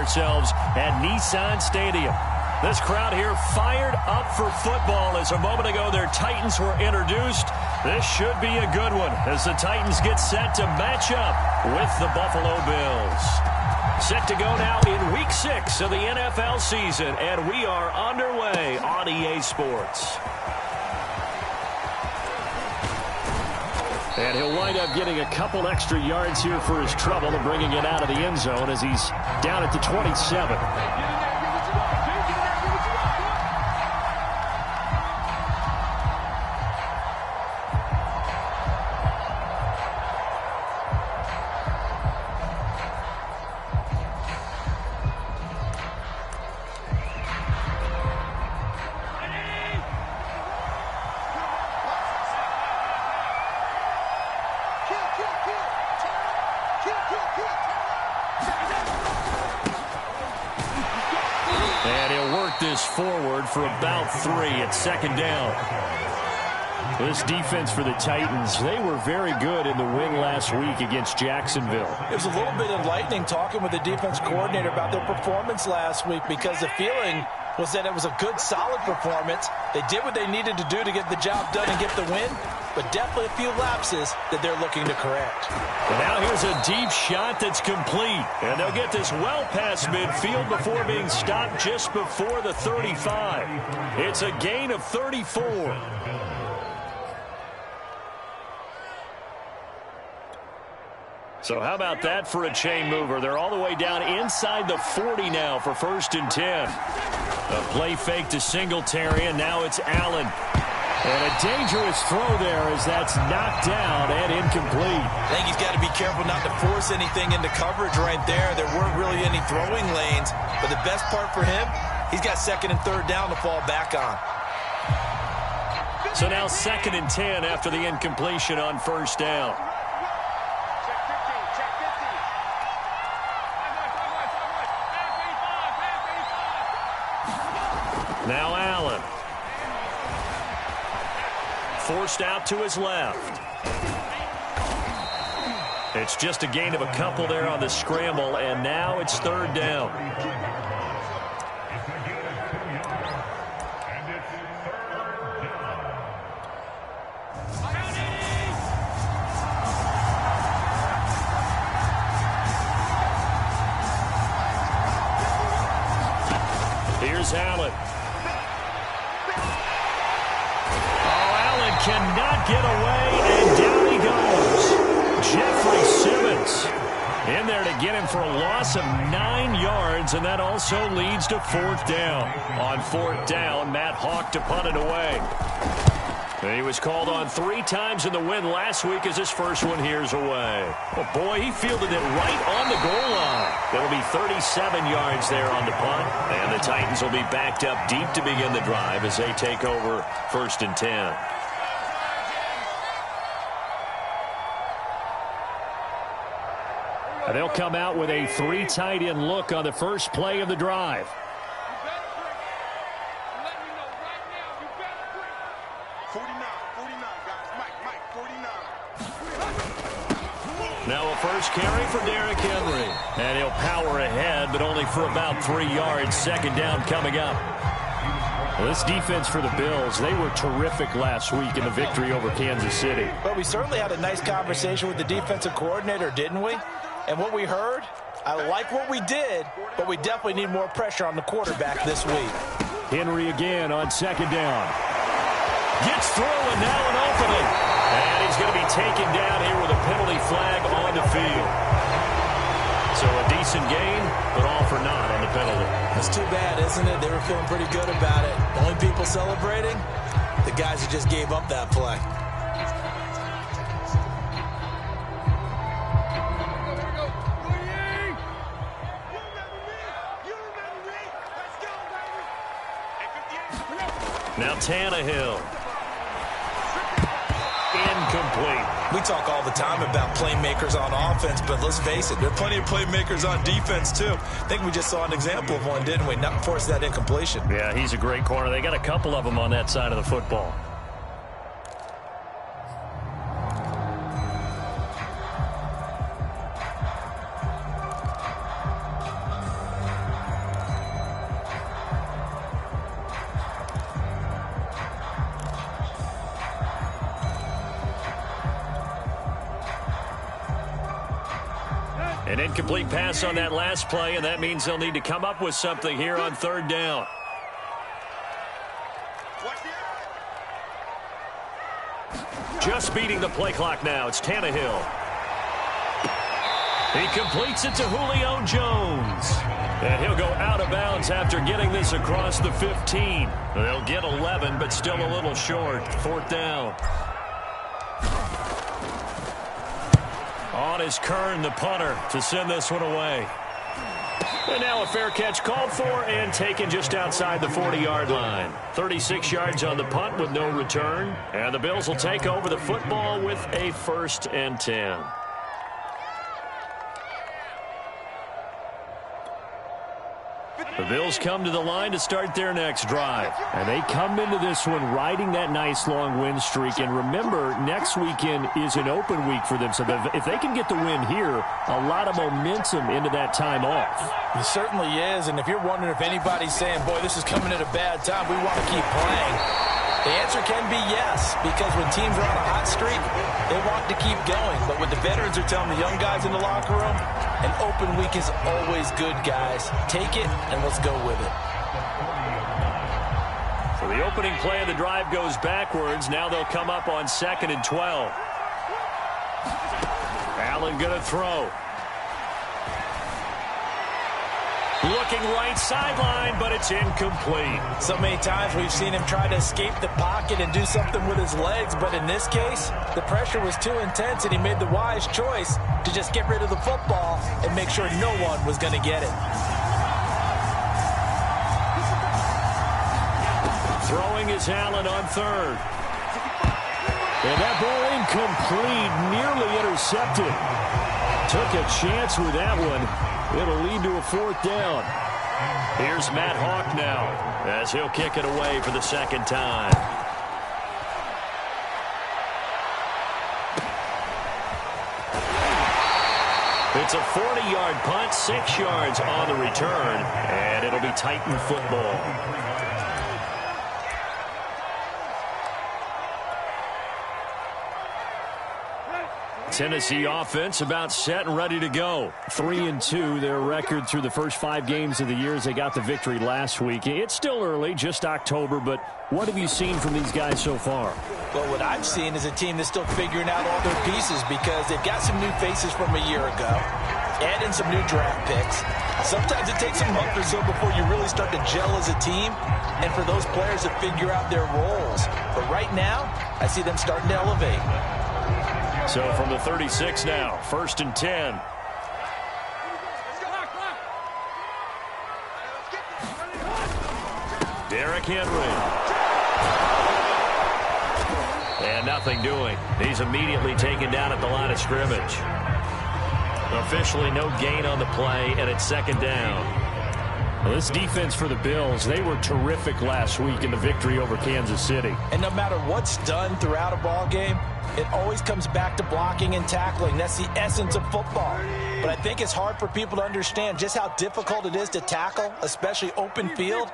ourselves at Nissan Stadium. This crowd here fired up for football as a moment ago their Titans were introduced. This should be a good one as the Titans get set to match up with the Buffalo Bills. Set to go now in Week 6 of the NFL season, and we are underway on EA Sports. And he'll wind up getting a couple extra yards here for his trouble and bringing it out of the end zone as he's down at the 27. Forward for about 3 at second down. This defense for the Titans, they were very good in the win last week against Jacksonville. It was a little bit enlightening talking with the defense coordinator about their performance last week because the feeling was that it was a good, solid performance. They did what they needed to do to get the job done and get the win, but definitely a few lapses that they're looking to correct. And now here's a deep shot that's complete. And they'll get this well past midfield before being stopped just before the 35. It's a gain of 34. So how about that for a chain mover? They're all the way down inside the 40 now for 1st and 10. A play fake to Singletary, and now it's Allen. And a dangerous throw there as that's knocked down and incomplete. I think he's got to be careful not to force anything into coverage right there. There weren't really any throwing lanes. But the best part for him, he's got 2nd and 3rd down to fall back on. So now 2nd and 10 after the incompletion on 1st down. Now Allen. Forced out to his left. It's just a gain of a couple there on the scramble, and now it's 3rd down. Here's Allen. Cannot get away, and down he goes. Jeffrey Simmons in there to get him for a loss of 9 yards, and that also leads to 4th down. On 4th down, Matt Hawk to punt it away. And he was called on 3 times in the win last week as his first one here's away. Oh, boy, he fielded it right on the goal line. That'll be 37 yards there on the punt, and the Titans will be backed up deep to begin the drive as they take over 1st and 10. They'll come out with a 3 tight end look on the first play of the drive. Now a first carry for Derrick Henry. And he'll power ahead, but only for about 3 yards. 2nd down coming up. Well, this defense for the Bills, they were terrific last week in the victory over Kansas City. But we certainly had a nice conversation with the defensive coordinator, didn't we? And what we heard, I like what we did, but we definitely need more pressure on the quarterback this week. Henry again on 2nd down. Gets through, and now an opening. And he's going to be taken down here with a penalty flag on the field. So a decent gain, but all for naught on the penalty. That's too bad, isn't it? They were feeling pretty good about it. The only people celebrating, the guys who just gave up that play. Now Tannehill. Incomplete. We talk all the time about playmakers on offense, but let's face it, there are plenty of playmakers on defense, too. I think we just saw an example of one, didn't we? Not force that incompletion. Yeah, he's a great corner. They got a couple of them on that side of the football. An incomplete pass on that last play, and that means they'll need to come up with something here on third down. Just beating the play clock now. It's Tannehill. He completes it to Julio Jones. And he'll go out of bounds after getting this across the 15. They'll get 11, but still a little short. Fourth down. On is Kern, the punter, to send this one away. And now a fair catch called for and taken just outside the 40-yard line. 36 yards on the punt with no return. And the Bills will take over the football with a 1st and 10. The Bills come to the line to start their next drive. And they come into this one riding that nice long win streak. And remember, next weekend is an open week for them. So if they can get the win here, a lot of momentum into that time off. It certainly is. And if you're wondering if anybody's saying, boy, this is coming at a bad time, we want to keep playing, the answer can be yes, because when teams are on a hot streak, they want to keep going. But what the veterans are telling the young guys in the locker room, an open week is always good, guys. Take it, and let's go with it. So the opening play of the drive goes backwards. Now they'll come up on 2nd and 12. Allen going to throw. Looking right sideline, but it's incomplete. So many times we've seen him try to escape the pocket and do something with his legs, but in this case, the pressure was too intense, and he made the wise choice to just get rid of the football and make sure no one was going to get it. Throwing is Allen on 3rd. And that ball incomplete, nearly intercepted. Took a chance with that one. It'll lead to a 4th down. Here's Matt Hawk now as he'll kick it away for the 2nd time. It's a 40-yard punt, 6 yards on the return, and it'll be Titan football. Tennessee offense about set and ready to go. 3-2, their record through the first 5 games of the year as they got the victory last week. It's still early, just October, but what have you seen from these guys so far? Well, what I've seen is a team that's still figuring out all their pieces because they've got some new faces from a year ago, add in some new draft picks. Sometimes it takes a month or so before you really start to gel as a team and for those players to figure out their roles. But right now, I see them starting to elevate. So from the 36 now, 1st and 10. Derrick Henry. And nothing doing. He's immediately taken down at the line of scrimmage. Officially no gain on the play, and it's 2nd down. Well, this defense for the Bills, they were terrific last week in the victory over Kansas City. And no matter what's done throughout a ball game, it always comes back to blocking and tackling. That's the essence of football. But I think it's hard for people to understand just how difficult it is to tackle, especially open field.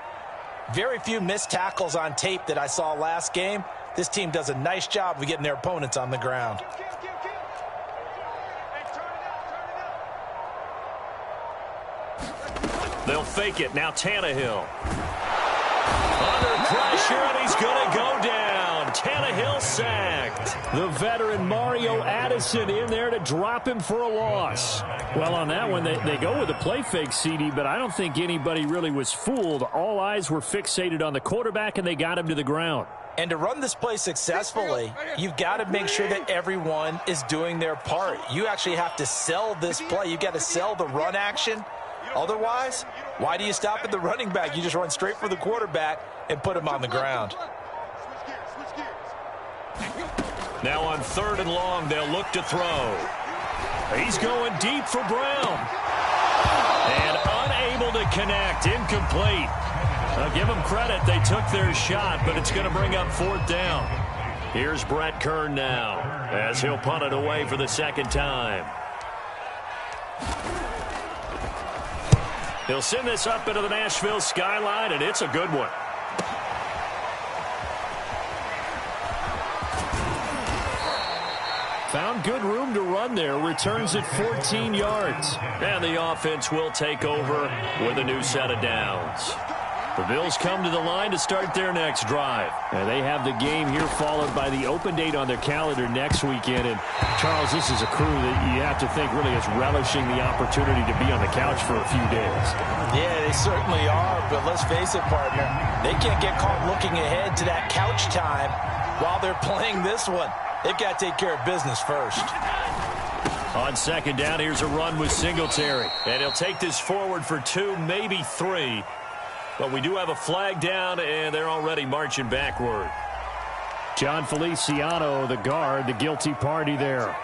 Very few missed tackles on tape that I saw last game. This team does a nice job of getting their opponents on the ground. They'll fake it. Now Tannehill. Under pressure, and he's going to go down. Tannehill sacked. The veteran Mario Addison in there to drop him for a loss. Well, on that one, they go with a play fake, CD, but I don't think anybody really was fooled. All eyes were fixated on the quarterback, and they got him to the ground. And to run this play successfully, you've got to make sure that everyone is doing their part. You actually have to sell this play. You've got to sell the run action. Otherwise, why do you stop at the running back? You just run straight for the quarterback and put him on the ground. Now on 3rd and long, they'll look to throw. He's going deep for Brown. And unable to connect. Incomplete. Now give them credit. They took their shot, but it's going to bring up 4th down. Here's Brett Kern now as he'll punt it away for the 2nd time. He'll send this up into the Nashville skyline, and it's a good one. Found some good room to run there. Returns at 14 yards. And the offense will take over with a new set of downs. The Bills come to the line to start their next drive. And they have the game here followed by the open date on their calendar next weekend. And, Charles, this is a crew that you have to think really is relishing the opportunity to be on the couch for a few days. Yeah, they certainly are. But let's face it, partner, they can't get caught looking ahead to that couch time while they're playing this one. They've got to take care of business first. On second down, here's a run with Singletary. And he'll take this forward for 2, maybe 3. But we do have a flag down, and they're already marching backward. John Feliciano, the guard, the guilty party there.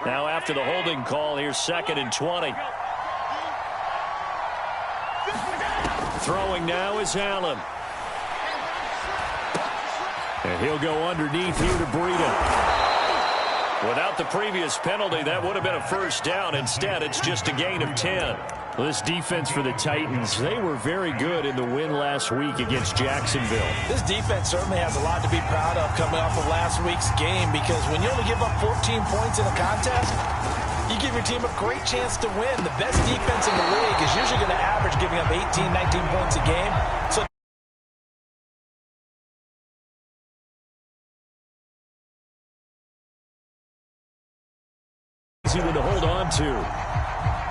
Now after the holding call, here's 2nd and 20. Throwing now is Allen. And he'll go underneath here to Breida. Without the previous penalty, that would have been a first down. Instead, it's just a gain of 10. Well, this defense for the Titans, they were very good in the win last week against Jacksonville. This defense certainly has a lot to be proud of coming off of last week's game, because when you only give up 14 points in a contest, you give your team a great chance to win. The best defense in the league is usually going to average giving up 18, 19 points a game. So one to hold on to.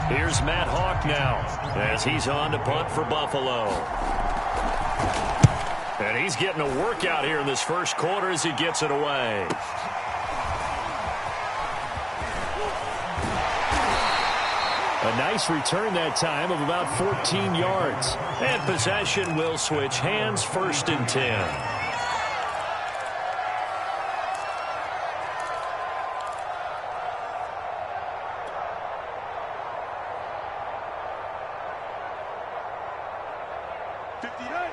Here's Matt Hawk now as he's on to punt for Buffalo. And he's getting a workout here in this first quarter as he gets it away. A nice return that time of about 14 yards. And possession will switch hands, 1st and 10.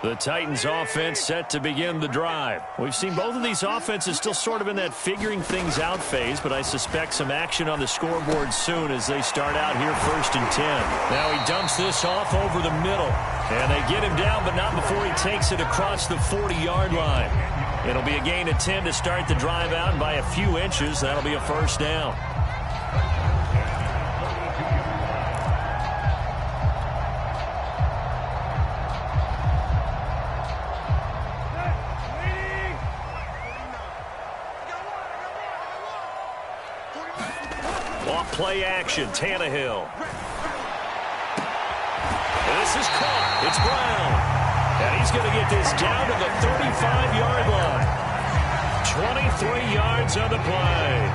The Titans offense set to begin the drive. We've seen both of these offenses still sort of in that figuring things out phase, but I suspect some action on the scoreboard soon as they start out here 1st and 10. Now he dumps this off over the middle, and they get him down, but not before he takes it across the 40-yard line. It'll be a gain of 10 to start the drive out, and by a few inches, that'll be a first down. Play action, Tannehill. And this is caught. It's Brown. And he's going to get this down to the 35-yard line. 23 yards on the play.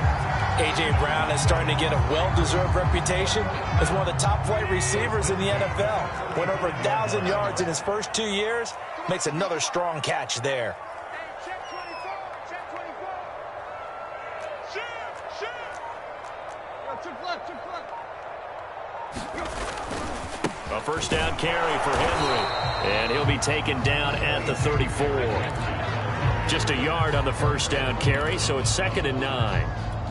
A.J. Brown is starting to get a well-deserved reputation as one of the top-flight receivers in the NFL. Went over 1,000 yards in his first 2 years. Makes another strong catch there. A first down carry for Henry. And he'll be taken down at the 34. Just a yard on the first down carry, so it's 2nd and 9.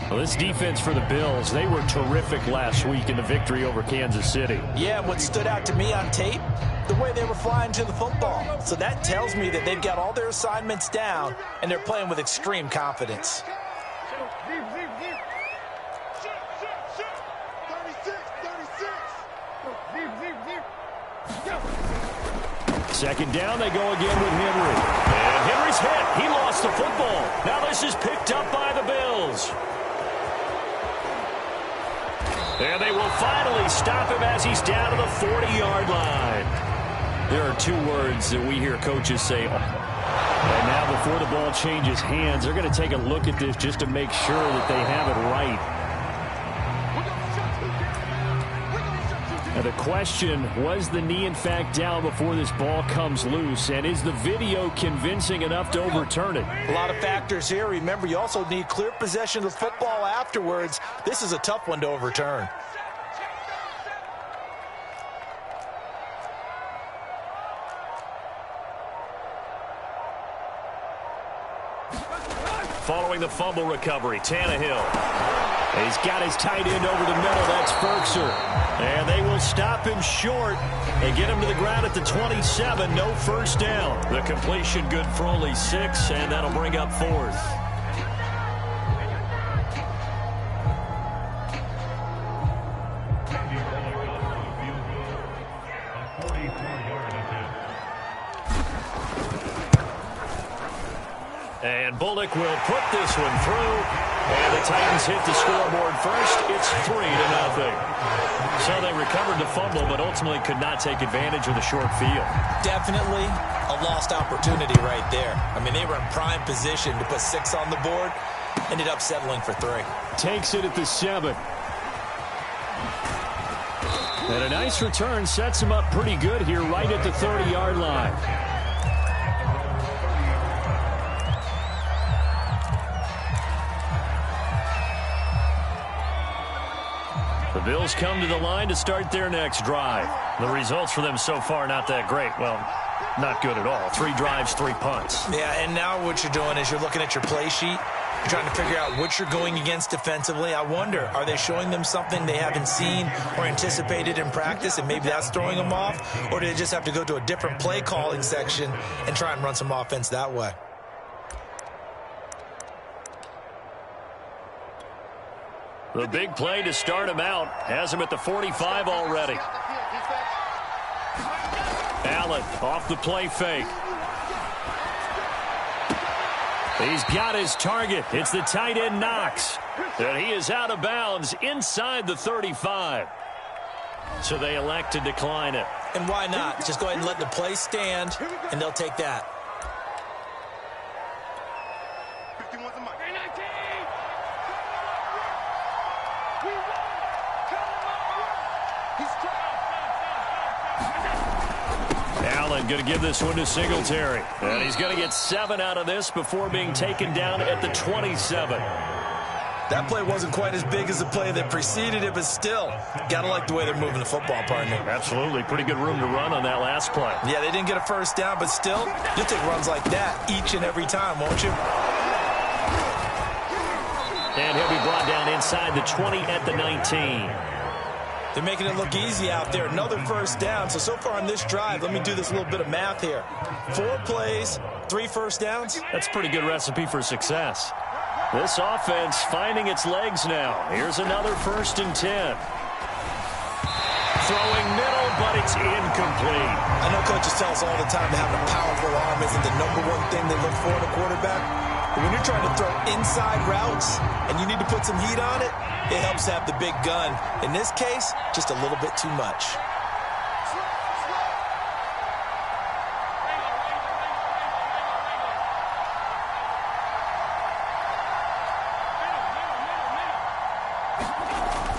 Well, this defense for the Bills, they were terrific last week in the victory over Kansas City. Yeah, what stood out to me on tape, the way they were flying to the football. So that tells me that they've got all their assignments down, and they're playing with extreme confidence. Second down, they go again with Henry. And Henry's hit. He lost the football. Now this is picked up by the Bills. And they will finally stop him as he's down to the 40-yard line. There are 2 words that we hear coaches say. And now before the ball changes hands, they're going to take a look at this just to make sure that they have it right. Now the question, was the knee in fact down before this ball comes loose? And is the video convincing enough to overturn it? A lot of factors here. Remember, you also need clear possession of the football afterwards. This is a tough one to overturn. Following the fumble recovery, Tannehill. He's got his tight end over the middle. That's Ferkser. And they will stop him short. They get him to the ground at the 27. No first down. The completion good for only 6, and that'll bring up 4th. And Bullock will put this one through. And the Titans hit the scoreboard first. It's 3-0. So they recovered the fumble, but ultimately could not take advantage of the short field. Definitely a lost opportunity right there. I mean, they were in prime position to put 6 on the board. Ended up settling for 3. Takes it at the 7. And a nice return sets him up pretty good here right at the 30-yard line. The Bills come to the line to start their next drive. The results for them so far not that great. Well, not good at all. 3 drives, 3 punts. Yeah, and now what you're doing is you're looking at your play sheet. You're trying to figure out what you're going against defensively. I wonder, are they showing them something they haven't seen or anticipated in practice, and maybe that's throwing them off? Or do they just have to go to a different play calling section and try and run some offense that way? The big play to start him out has him at the 45 already. Allen off the play fake. He's got his target. It's the tight end Knox. And he is out of bounds inside the 35. So they elect to decline it. And why not? Just go ahead and let the play stand, and they'll take that. Allen going to give this one to Singletary. And he's going to get 7 out of this before being taken down at the 27. That play wasn't quite as big as the play that preceded it, but still, got to like the way they're moving the football, partner. Absolutely. Pretty good room to run on that last play. Yeah, they didn't get a first down, but still, you'll take runs like that each and every time, won't you? And he'll be brought down inside the 20 at the 19. They're making it look easy out there. Another first down. So far on this drive, let me do this little bit of math here. 4 plays, 3 first downs. That's a pretty good recipe for success. This offense finding its legs now. Here's another 1st and 10. Throwing middle, but it's incomplete. I know coaches tell us all the time that having a powerful arm isn't the #1 thing they look for in a quarterback. But when you're trying to throw inside routes and you need to put some heat on it, it helps have the big gun. In this case, just a little bit too much.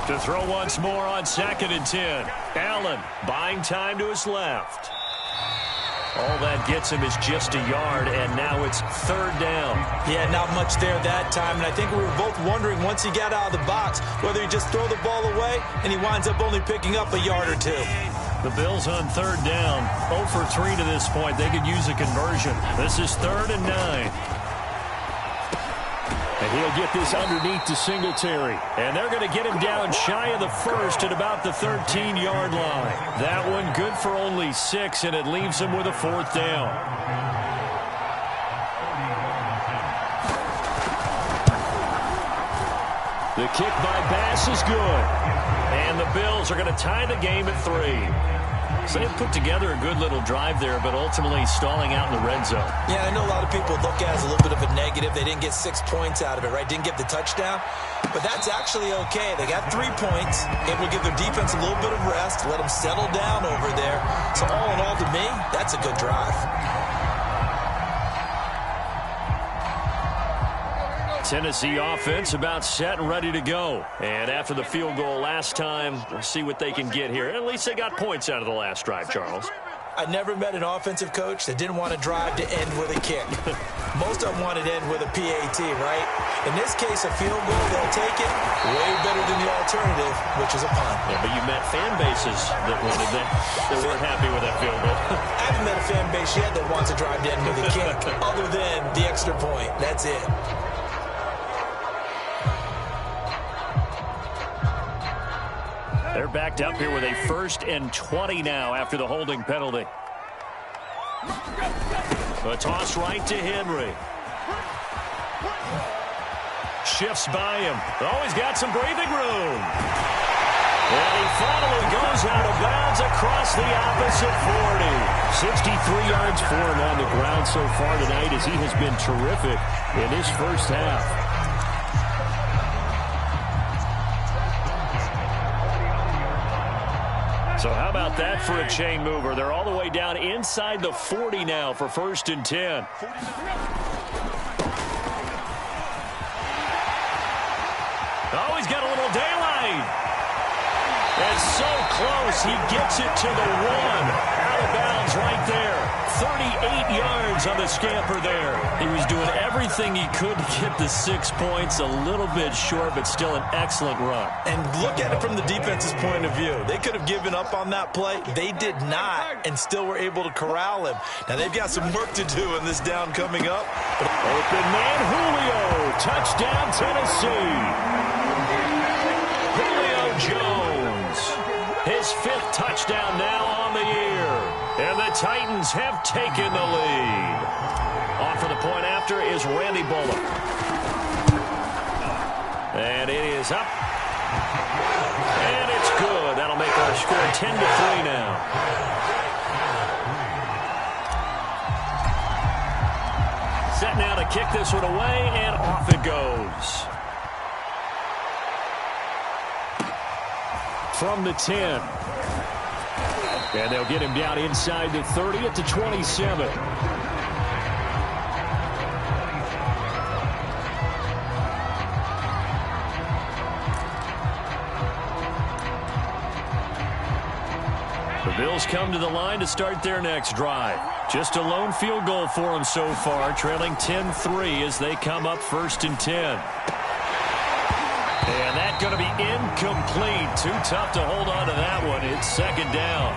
To throw once more on 2nd and 10. Allen buying time to his left. All that gets him is just a yard, and now it's 3rd down. Yeah, not much there that time, and I think we were both wondering once he got out of the box whether he just throw the ball away, and he winds up only picking up a yard or 2. The Bills on 3rd down, 0 for 3 to this point. They could use a conversion. This is 3rd and 9. And he'll get this underneath to Singletary. And they're going to get him down shy of the 1st at about the 13-yard line. That one good for only 6, and it leaves him with a 4th down. The kick by Bass is good. And the Bills are going to tie the game at 3. So they've put together a good little drive there, but ultimately stalling out in the red zone. Yeah, I know a lot of people look at it as a little bit of a negative. They didn't get 6 points out of it, right? Didn't get the touchdown. But that's actually okay. They got 3 points, able to give their defense a little bit of rest, let them settle down over there. So all in all, to me, that's a good drive. Tennessee offense about set and ready to go. And after the field goal last time, we'll see what they can get here. At least they got points out of the last drive, Charles. I never met an offensive coach that didn't want to drive to end with a kick. Most of them wanted to end with a PAT, right? In this case, a field goal, they'll take it. Way better than the alternative, which is a punt. Yeah, but you met fan bases that wanted that, that weren't happy with that field goal. I haven't met a fan base yet that wants to drive to end with a kick, other than the extra point. That's it. They're backed up here with a 1st and 20 now after the holding penalty. A toss right to Henry. Shifts by him. Oh, he's got some breathing room. And he finally goes out of bounds across the opposite 40. 63 yards for him on the ground so far tonight as he has been terrific in this first half. So how about that for a chain mover? They're all the way down inside the 40 now for 1st and 10. Oh, he's got a little daylight. And so close, he gets it to the 1. Out of bounds right there. 38 yards on the scamper there. He was doing everything he could to get the 6 points. A little bit short, but still an excellent run. And look at it from the defense's point of view. They could have given up on that play. They did not, and still were able to corral him. Now, they've got some work to do in this down coming up. Open man, Julio. Touchdown, Tennessee. Julio Jones. His 5th touchdown now on the year. And the Titans have taken the lead. On for the point after is Randy Bullock. And it is up. And it's good. That'll make our score 10-3 now. Set now to kick this one away, and off it goes. From the 10. And they'll get him down inside the 30 at the 27. The Bills come to the line to start their next drive. Just a lone field goal for them so far, trailing 10-3 as they come up 1st and 10. And that's going to be incomplete. Too tough to hold on to that one. It's 2nd down.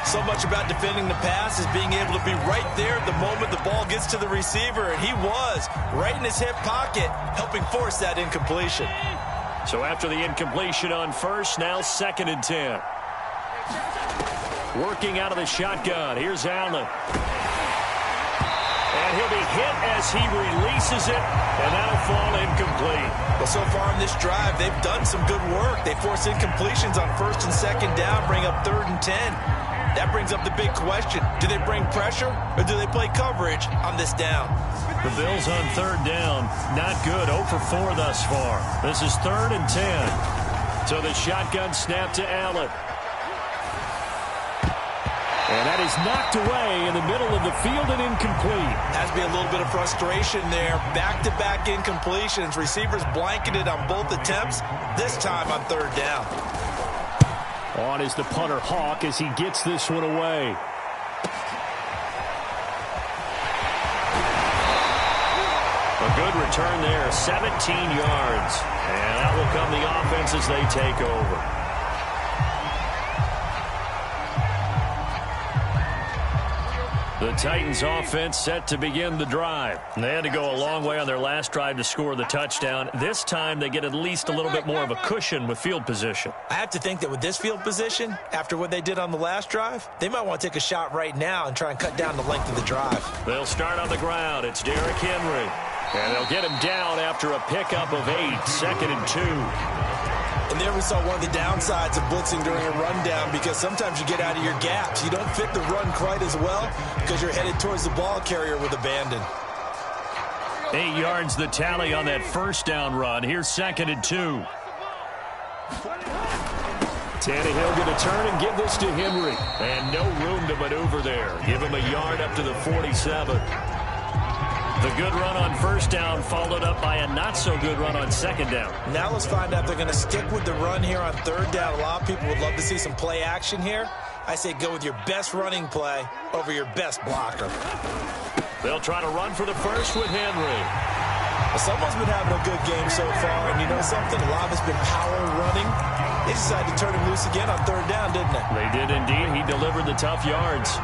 So much about defending the pass is being able to be right there at the moment the ball gets to the receiver. And he was right in his hip pocket, helping force that incompletion. So after the incompletion on 1st, now 2nd and 10. Working out of the shotgun. Here's Allen. And he'll be hit as he releases it, and that'll fall incomplete. Well, so far in this drive, they've done some good work. They force incompletions on 1st and 2nd down, bring up 3rd and 10. That brings up the big question. Do they bring pressure, or do they play coverage on this down? The Bills on 3rd down. Not good. 0 for 4 thus far. This is 3rd and 10. So the shotgun snap to Allen. And that is knocked away in the middle of the field and incomplete. Has to be a little bit of frustration there. Back-to-back incompletions. Receivers blanketed on both attempts, this time on 3rd down. On is the punter Hawk as he gets this one away. A good return there, 17 yards. And that will come the offense as they take over. The Titans offense set to begin the drive. They had to go a long way on their last drive to score the touchdown. This time they get at least a little bit more of a cushion with field position. I have to think that with this field position, after what they did on the last drive, they might want to take a shot right now and try and cut down the length of the drive. They'll start on the ground. It's Derrick Henry. And they'll get him down after a pickup of 8, 2nd and 2. And there we saw one of the downsides of blitzing during a rundown, because sometimes you get out of your gaps. You don't fit the run quite as well because you're headed towards the ball carrier with abandon. 8 yards the tally on that 1st down run. Here's 2nd and 2. Tannehill going to turn and give this to Henry. And no room to maneuver there. Give him a yard up to the 47. The good run on 1st down followed up by a not-so-good run on 2nd down. Now let's find out if they're going to stick with the run here on 3rd down. A lot of people would love to see some play action here. I say go with your best running play over your best blocker. They'll try to run for the first with Henry. Well, someone's been having a good game so far, and you know something? A lot of it's been power running. They decided to turn him loose again on 3rd down, didn't they? They did indeed. He delivered the tough yards.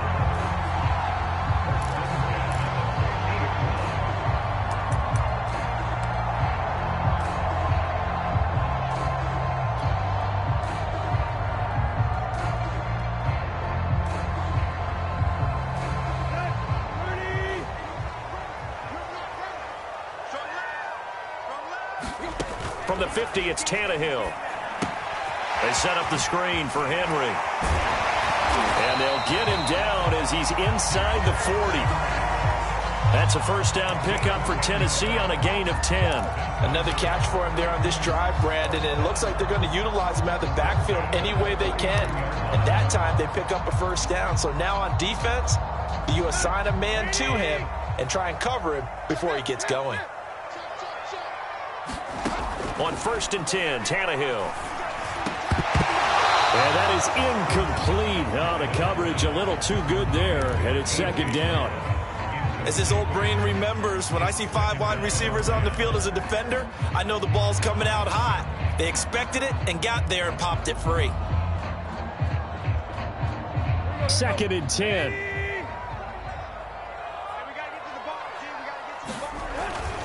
the 50, it's Tannehill. They set up the screen for Henry. And they'll get him down as he's inside the 40. That's a first down pickup for Tennessee on a gain of 10. Another catch for him there on this drive, Brandon, and it looks like they're going to utilize him out of the backfield any way they can. And that time they pick up a first down. So now on defense, you assign a man to him and try and cover him before he gets going. On 1st and 10, Tannehill. And that is incomplete. Oh, the coverage a little too good there, and it's second down. As this old brain remembers, when I see 5 wide receivers on the field as a defender, I know the ball's coming out hot. They expected it and got there and popped it free. 2nd and 10.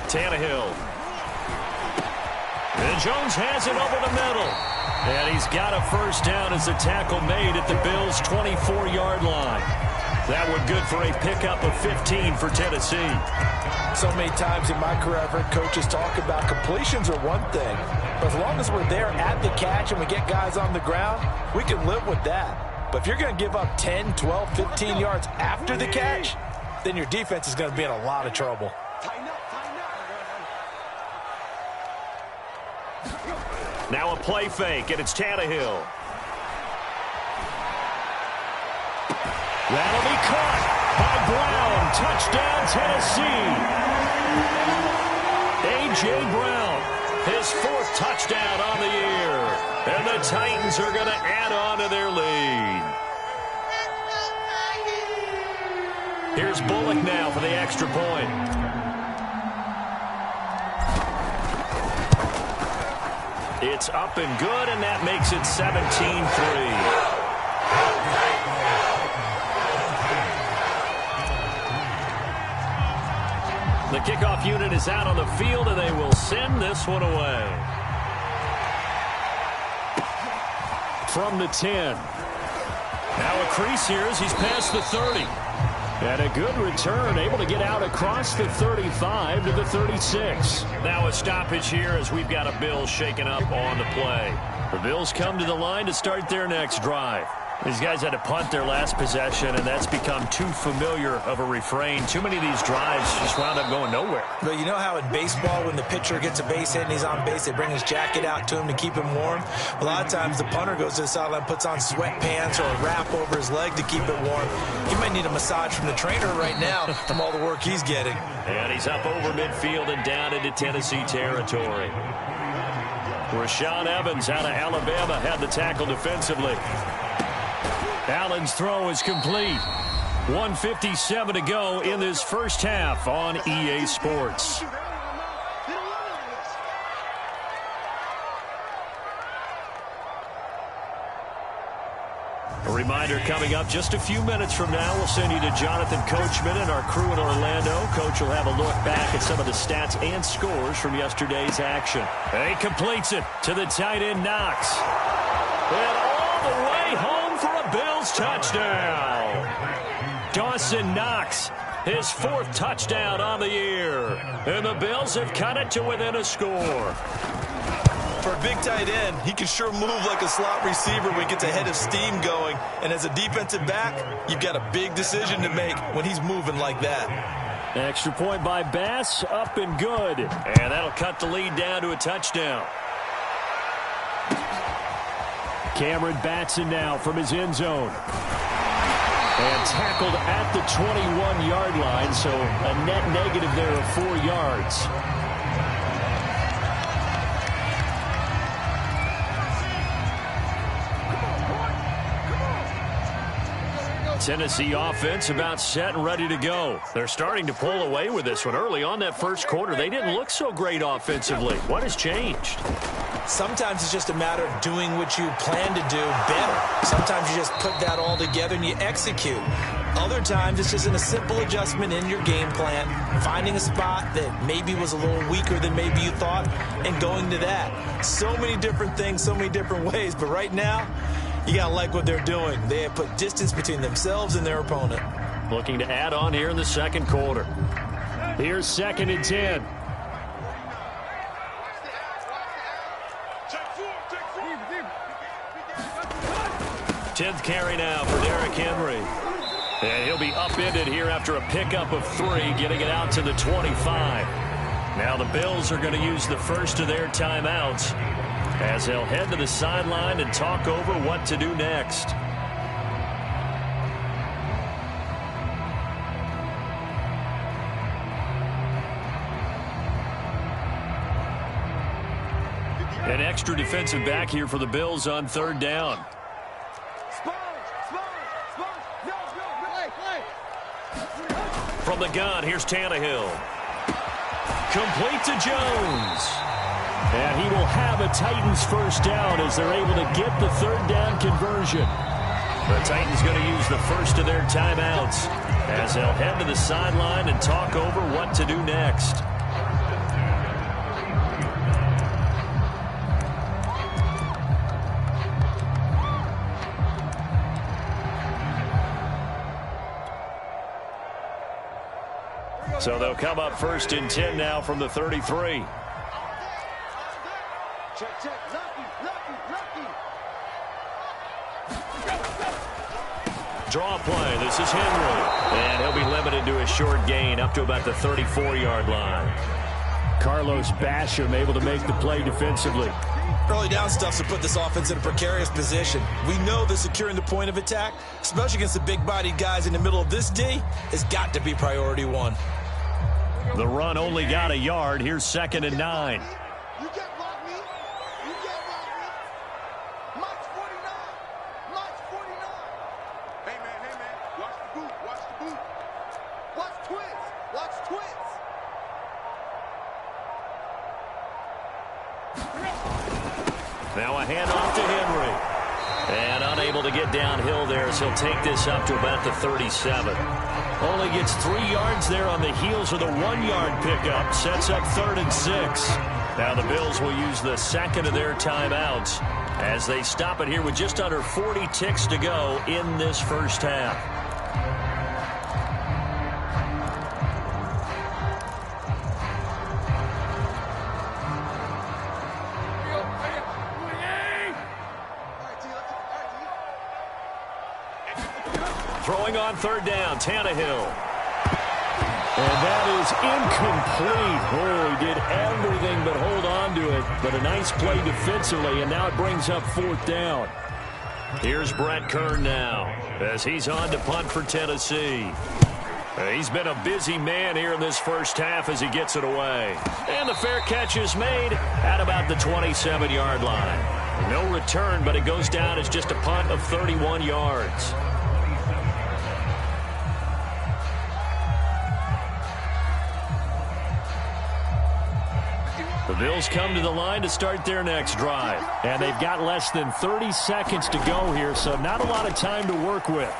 Tannehill. And Jones has it over the middle. And he's got a first down as the tackle made at the Bills' 24-yard line. That one good for a pickup of 15 for Tennessee. So many times in my career I've heard coaches talk about completions are one thing. But as long as we're there at the catch and we get guys on the ground, we can live with that. But if you're going to give up 10, 12, 15 yards after the catch, then your defense is going to be in a lot of trouble. Now a play fake, and it's Tannehill. That'll be caught by Brown. Touchdown, Tennessee. A.J. Brown, his 4th touchdown on the year. And the Titans are going to add on to their lead. Here's Bullock now for the extra point. It's up and good, and that makes it 17-3. The kickoff unit is out on the field, and they will send this one away. From the 10. Now a crease here as he's past the 30. And a good return, able to get out across the 35 to the 36. Now a stoppage here as we've got a Bills shaken up on the play. The Bills come to the line to start their next drive. These guys had to punt their last possession, and that's become too familiar of a refrain. Too many of these drives just wound up going nowhere. But you know how in baseball, when the pitcher gets a base hit and he's on base, they bring his jacket out to him to keep him warm? A lot of times the punter goes to the sideline, puts on sweatpants or a wrap over his leg to keep it warm. He might need a massage from the trainer right now from all the work he's getting. And he's up over midfield and down into Tennessee territory. Rashaan Evans out of Alabama had the tackle defensively. Allen's throw is complete. 1:57 to go in this first half on EA Sports. A reminder coming up just a few minutes from now, we'll send you to Jonathan Coachman and our crew in Orlando. Coach will have a look back at some of the stats and scores from yesterday's action. He completes it to the tight end Knox. And all the way home for a Bills touchdown. Dawson Knox, his 4th touchdown on the year. And the Bills have cut it to within a score. For a big tight end, he can sure move like a slot receiver when he gets a head of steam going. And as a defensive back, you've got a big decision to make when he's moving like that. Extra point by Bass, up and good. And that'll cut the lead down to a touchdown. Cameron Batson now from his end zone. And tackled at the 21-yard line, so a net negative there of 4 yards. Tennessee offense about set and ready to go. They're starting to pull away with this one. Early on that first quarter, they didn't look so great offensively. What has changed? Sometimes it's just a matter of doing what you plan to do better. Sometimes you just put that all together and you execute. Other times it's just a simple adjustment in your game plan, finding a spot that maybe was a little weaker than maybe you thought, and going to that. So many different things, so many different ways, but right now, you got to like what they're doing. They have put distance between themselves and their opponent. Looking to add on here in the second quarter. Here's 2nd and 10. 10th carry now for Derrick Henry. And he'll be upended here after a pickup of 3, getting it out to the 25. Now the Bills are going to use the first of their timeouts as they'll head to the sideline and talk over what to do next. An extra defensive back here for the Bills on 3rd down. From the gun, here's Tannehill. Complete to Jones. And he will have a Titans first down as they're able to get the 3rd down conversion. The Titans going to use the first of their timeouts as they'll head to the sideline and talk over what to do next. So they'll come up 1st and 10 now from the 33. Draw play. This is Henry. And he'll be limited to a short gain up to about the 34-yard line. Carlos Basham able to make the play defensively. Early down stuff to put this offense in a precarious position. We know that securing the point of attack, especially against the big-bodied guys in the middle of this D, has got to be priority 1. The run only got a yard. Here's 2nd and 9. You can't block me. You can't block me. March 49. March 49. Hey, man. Watch the boot. Watch the boot. Watch twins. Watch twins. Now a handoff to Henry. And unable to get downhill there, so he'll take this up to about the 37. Only gets 3 yards there on the heels of the 1-yard pickup. Sets up 3rd and 6. Now the Bills will use the second of their timeouts as they stop it here with just under 40 ticks to go in this first half. Throwing on 3rd down, Tannehill. And that is incomplete. Oh, he did everything but hold on to it. But a nice play defensively, and now it brings up 4th down. Here's Brett Kern now as he's on to punt for Tennessee. He's been a busy man here in this first half as he gets it away. And the fair catch is made at about the 27-yard line. No return, but it goes down as just a punt of 31 yards. The Bills come to the line to start their next drive. And they've got less than 30 seconds to go here, so not a lot of time to work with.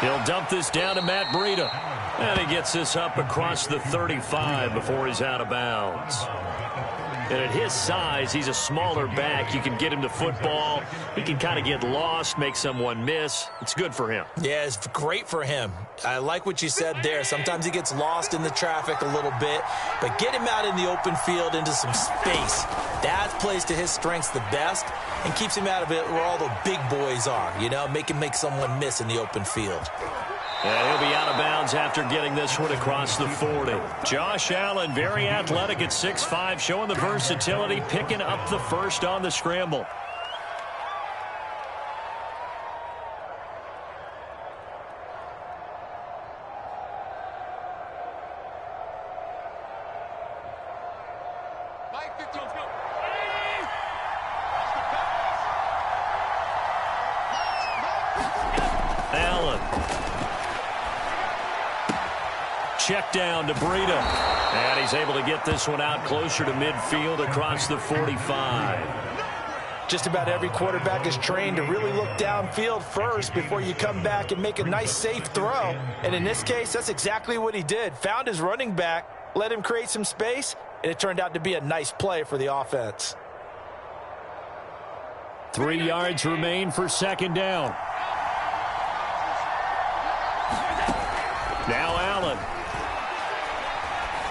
He'll dump this down to Matt Breida. And he gets this up across the 35 before he's out of bounds. And at his size, he's a smaller back. You can get him to football. He can kind of get lost, make someone miss. It's good for him. Yeah, it's great for him. I like what you said there. Sometimes he gets lost in the traffic a little bit, but get him out in the open field into some space. That plays to his strengths the best and keeps him out of it where all the big boys are, you know, make him make someone miss in the open field. And he'll be out of bounds after getting this one across the 40. Josh Allen, very athletic at 6'5", showing the versatility, picking up the first on the scramble. Allen. Check down to Breida. And he's able to get this one out closer to midfield across the 45. Just about every quarterback is trained to really look downfield first before you come back and make a nice, safe throw. And in this case, that's exactly what he did. Found his running back, let him create some space, and it turned out to be a nice play for the offense. 3 yards remain for 2nd down. Now Allen.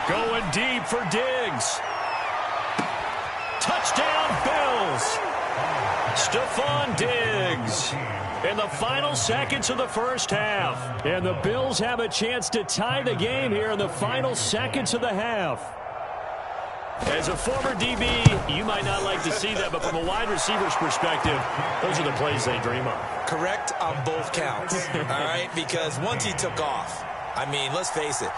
Going deep for Diggs. Touchdown, Bills. Stephon Diggs in the final seconds of the first half. And the Bills have a chance to tie the game here in the final seconds of the half. As a former DB, you might not like to see that, but from a wide receiver's perspective, those are the plays they dream of. Correct on both counts, all right? Because once he took off, I mean, let's face it,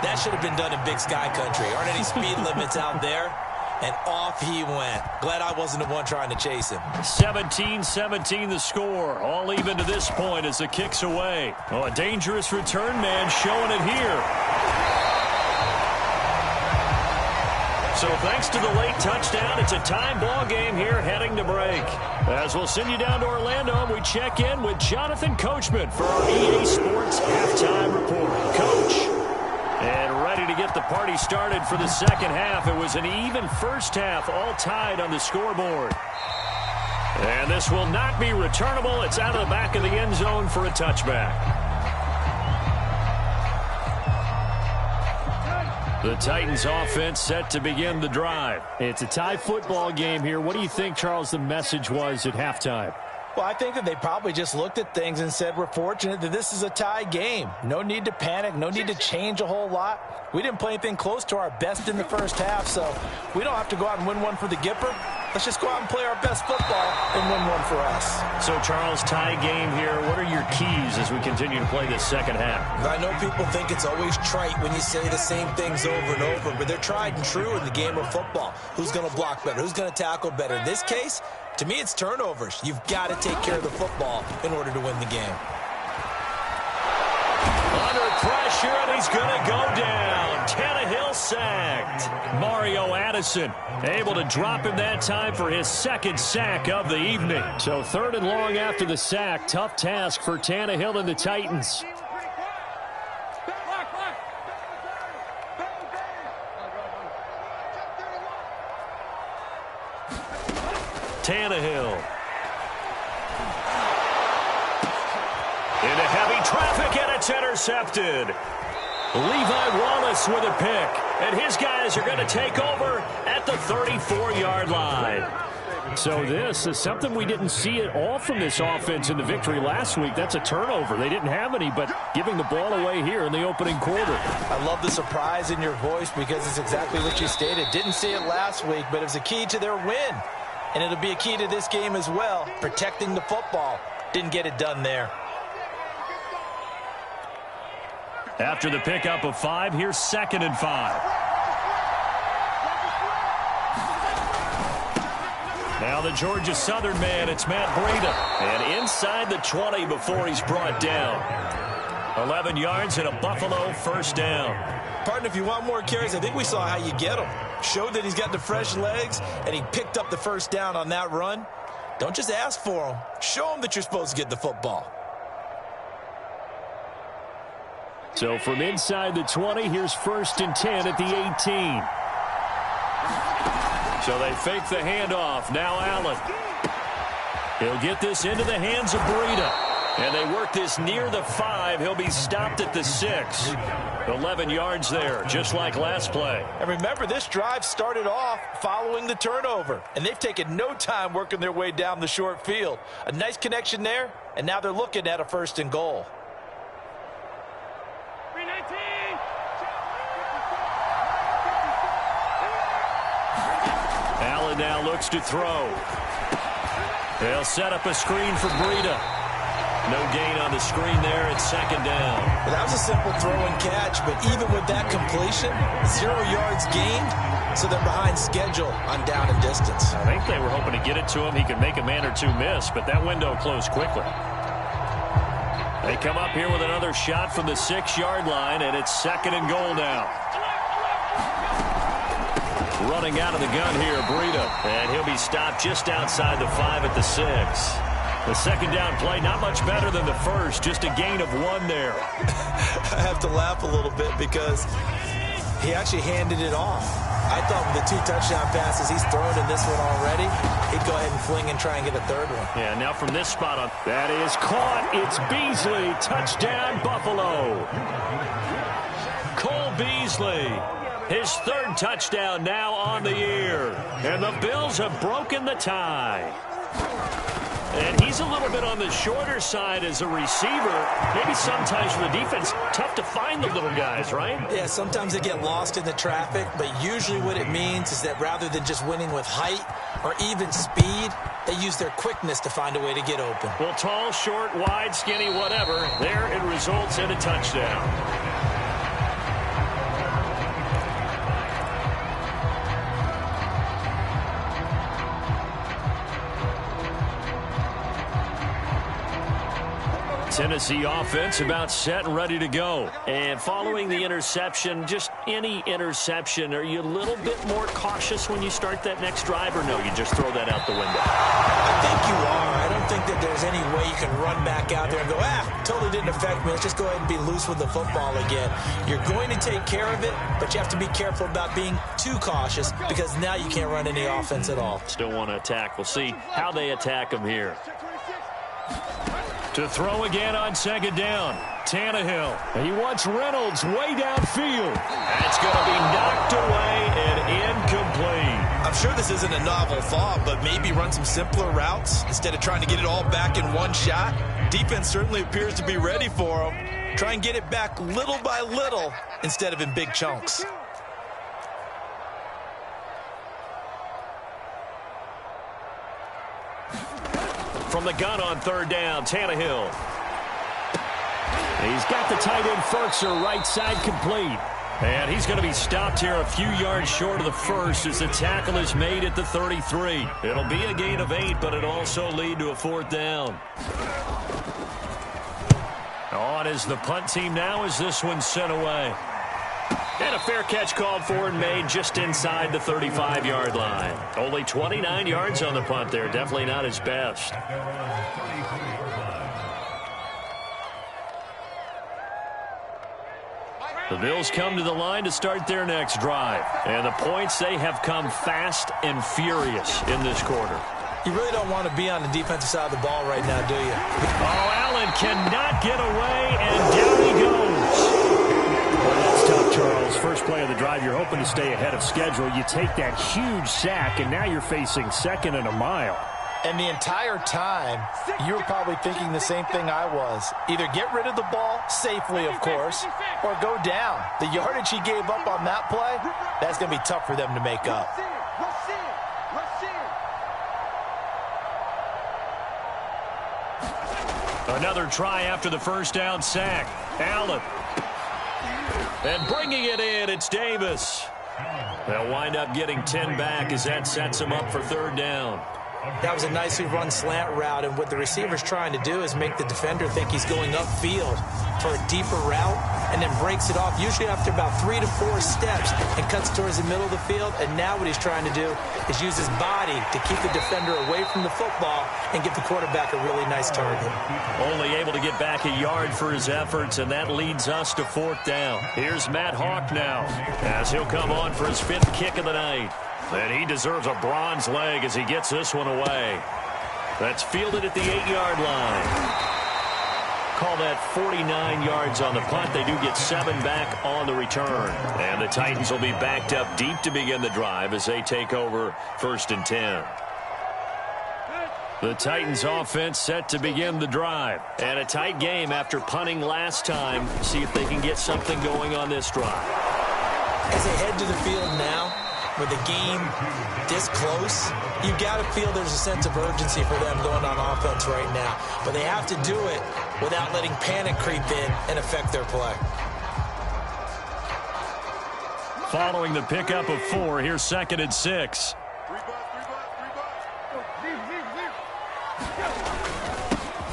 that should have been done in Big Sky Country. Aren't any speed limits out there? And off he went. Glad I wasn't the one trying to chase him. 17-17 the score. All even to this point as the kick's away. Oh, a dangerous return man showing it here. So thanks to the late touchdown, it's a time ball game here heading to break. As we'll send you down to Orlando, we check in with Jonathan Coachman for our EA Sports Halftime Report. Coach, and ready to get the party started for the second half. It was an even first half, all tied on the scoreboard. And this will not be returnable. It's out of the back of the end zone for a touchback. The Titans offense set to begin the drive. It's a tie football game here. What do you think, Charles, the message was at halftime? Well, I think that they probably just looked at things and said, we're fortunate that this is a tie game. No need to panic. No need to change a whole lot. We didn't play anything close to our best in the first half, so we don't have to go out and win one for the Gipper. Let's just go out and play our best football and win one for us. So, Charles, tie game here. What are your keys as we continue to play this second half? I know people think it's always trite when you say the same things over and over, but they're tried and true in the game of football. Who's going to block better? Who's going to tackle better? In this case, to me, it's turnovers. You've got to take care of the football in order to win the game. Under pressure, and he's going to go down. Tannehill sacked. Mario Addison able to drop him that time for his second sack of the evening. So third and long after the sack. Tough task for Tannehill and the Titans. Tannehill. Into heavy traffic, and it's intercepted. Levi Wallace with a pick, and his guys are going to take over at the 34-yard line. So this is something we didn't see at all from this offense in the victory last week. That's a turnover. They didn't have any, but giving the ball away here in the opening quarter. I love the surprise in your voice because it's exactly what you stated. Didn't see it last week, but it was a key to their win. And it'll be a key to this game as well, protecting the football. Didn't get it done there. After the pickup of 5, here's 2nd and 5. Now the Georgia Southern man, it's Matt Breida. And inside the 20 before he's brought down. 11 yards and a Buffalo first down. Partner, if you want more carries, I think we saw how you get him. Showed that he's got the fresh legs, and he picked up the first down on that run. Don't just ask for him. Show him that you're supposed to get the football. So from inside the 20, here's 1st and 10 at the 18. So they fake the handoff. Now Allen. He'll get this into the hands of Breida. And they work this near the 5. He'll be stopped at the 6. 11 yards there, just like last play. And remember, this drive started off following the turnover. And they've taken no time working their way down the short field. A nice connection there, and now they're looking at a 1st and goal. Allen now looks to throw. They'll set up a screen for Breida. No gain on the screen there. It's 2nd down. Well, that was a simple throw and catch, but even with that completion, 0 yards gained, so they're behind schedule on down and distance. I think they were hoping to get it to him. He could make a man or two miss, but that window closed quickly. They come up here with another shot from the 6-yard line, and it's 2nd and goal now. Running out of the gun here, Breida. And he'll be stopped just outside the 5 at the 6. The 2nd down play, not much better than the first. Just a gain of 1 there. I have to laugh a little bit because he actually handed it off. I thought with the 2 touchdown passes he's thrown in this one already, he'd go ahead and fling and try and get a 3rd one. Yeah, now from this spot on. That is caught. It's Beasley. Touchdown, Buffalo. Cole Beasley. His 3rd touchdown now on the year. And the Bills have broken the tie. And he's a little bit on the shorter side as a receiver. Maybe sometimes for the defense, tough to find the little guys, right? Yeah, sometimes they get lost in the traffic, but usually what it means is that rather than just winning with height or even speed, they use their quickness to find a way to get open. Well, tall, short, wide, skinny, whatever, there it results in a touchdown. Tennessee offense about set and ready to go. And following the interception, just any interception, are you a little bit more cautious when you start that next drive, or no, you just throw that out the window? I think you are. I don't think that there's any way you can run back out there and go, totally didn't affect me. Let's just go ahead and be loose with the football again. You're going to take care of it, but you have to be careful about being too cautious because now you can't run any offense at all. Still want to attack. We'll see how they attack them here. To throw again on second down, Tannehill. And he wants Reynolds way downfield. That's going to be knocked away and incomplete. I'm sure this isn't a novel thought, but maybe run some simpler routes instead of trying to get it all back in one shot. Defense certainly appears to be ready for him. Try and get it back little by little instead of in big chunks. From the gun on third down, Tannehill. He's got the tight end Ferkser right side complete. And he's going to be stopped here a few yards short of the first as the tackle is made at the 33. It'll be a gain of 8, but it'll also lead to a fourth down. On is the punt team now as this one's sent away. And a fair catch called for and made just inside the 35-yard line. Only 29 yards on the punt there. Definitely not his best. The Bills come to the line to start their next drive. And the points, they have come fast and furious in this quarter. You really don't want to be on the defensive side of the ball right now, do you? Oh, Allen cannot get away, and down he goes. Well, that's tough, Charles. First play of the drive, you're hoping to stay ahead of schedule. You take that huge sack, and now you're facing second and a mile. And the entire time, you were probably thinking the same thing I was. Either get rid of the ball, safely, of course, or go down. The yardage he gave up on that play, that's going to be tough for them to make up. Another try after the first down sack. Allen. And bringing it in, it's Davis. They'll wind up getting 10 back as that sets them up for third down. That was a nicely run slant route, and what the receiver's trying to do is make the defender think he's going upfield for a deeper route and then breaks it off, usually after about 3 to 4 steps, and cuts towards the middle of the field. And now what he's trying to do is use his body to keep the defender away from the football and give the quarterback a really nice target. Only able to get back a yard for his efforts, and that leads us to fourth down. Here's Matt Hawk now as he'll come on for his 5th kick of the night. And he deserves a bronze leg as he gets this one away. That's fielded at the 8-yard line. Call that 49 yards on the punt. They do get 7 back on the return. And the Titans will be backed up deep to begin the drive as they take over 1st and 10. The Titans offense set to begin the drive. And a tight game after punting last time. See if they can get something going on this drive. As they head to the field now, with the game this close, you've got to feel there's a sense of urgency for them going on offense right now. But they have to do it without letting panic creep in and affect their play. Following the pickup of 4, here's 2nd and 6.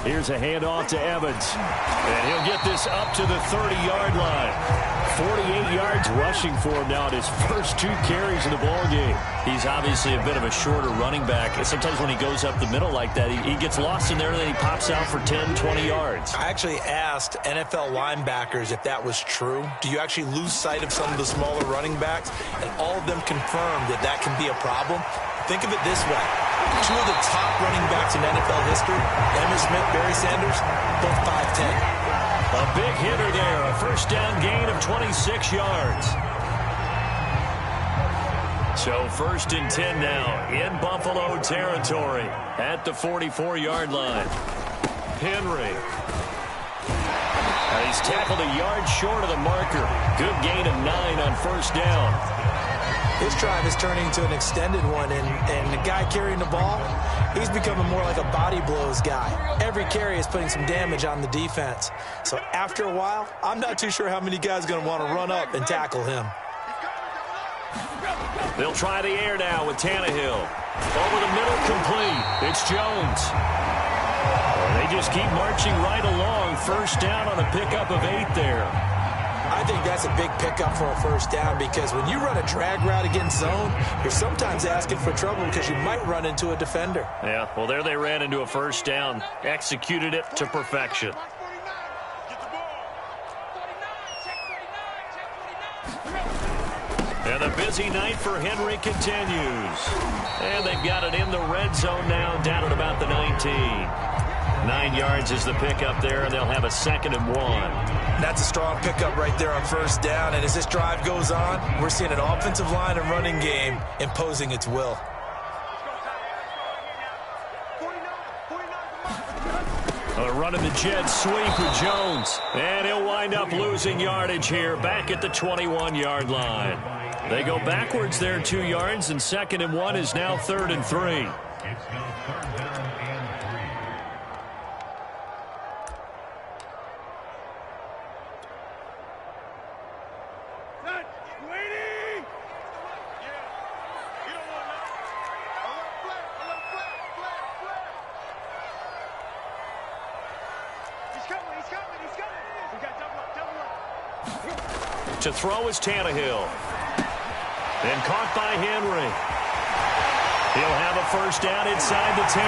Here's a handoff to Evans. And he'll get this up to the 30-yard line. 48 yards rushing for him now at his first 2 carries of the ballgame. He's obviously a bit of a shorter running back. And sometimes when he goes up the middle like that, he gets lost in there and then he pops out for 10, 20 yards. I actually asked NFL linebackers if that was true. Do you actually lose sight of some of the smaller running backs? And all of them confirmed that that can be a problem. Think of it this way. 2 of the top running backs in NFL history, Emmitt Smith, Barry Sanders, both 5'10". A big hitter there, a first down gain of 26 yards. So 1st and 10 now in Buffalo territory at the 44-yard line. Henry. And he's tackled a yard short of the marker. Good gain of 9 on 1st down. This drive is turning into an extended one, and the guy carrying the ball, he's becoming more like a body blows guy. Every carry is putting some damage on the defense. So after a while, I'm not too sure how many guys are going to want to run up and tackle him. They'll try the air now with Tannehill. Over the middle, complete. It's Jones. They just keep marching right along. 1st down on a pickup of 8 there. I think that's a big pickup for a 1st down, because when you run a drag route against zone, you're sometimes asking for trouble because you might run into a defender. Yeah, well, there they ran into a 1st down. Executed it to perfection. And the busy night for Henry continues. And they've got it in the red zone now, down at about the 19. 9 yards is the pickup there, and they'll have a 2nd and 1. That's a strong pickup right there on 1st down. And as this drive goes on, we're seeing an offensive line and running game imposing its will. Running the jet sweep with Jones. And he'll wind up losing yardage here back at the 21-yard line. They go backwards there 2 yards, and 2nd and 1 is now 3rd and 3. To throw is Tannehill. And caught by Henry. He'll have a 1st down inside the 10.